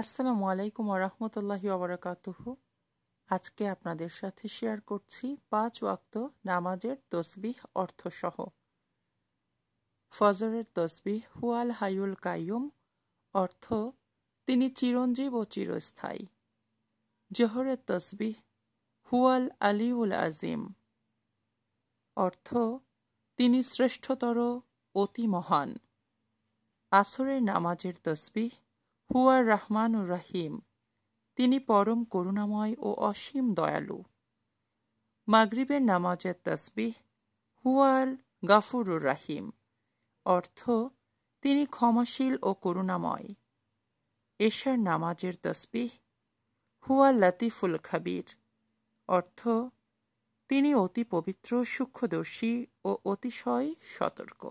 আসসালামু আলাইকুম ওরহমতুল্লাহি ওবরাকাতুহু। আজকে আপনাদের সাথে শেয়ার করছি 5 ওয়াক্ত নামাজের তসবিহ অর্থসহ। ফজরের তসবিহ হুয়াল হায়ুল কাইয়ুম, অর্থ তিনি চিরঞ্জীব ও চিরস্থায়ী। জোহরের তসবিহ হুয়াল আলিউল আজিম, অর্থ তিনি শ্রেষ্ঠতর, অতি মহান। আসরের নামাজের তসবিহ হুয়ার রহমানুর রহিম, তিনি পরম করুণাময় ও অসীম দয়ালু। মাগরিবের নামাজের তসবিহ হুয়াল গাফুরুর রাহিম, অর্থ তিনি ক্ষমাশীল ও করুণাময়। এশার নামাজের তসবিহ হুয়াল লতিফুল খাবির, অর্থ তিনি অতি পবিত্র, সূক্ষ্মদর্শী ও অতিশয় সতর্ক।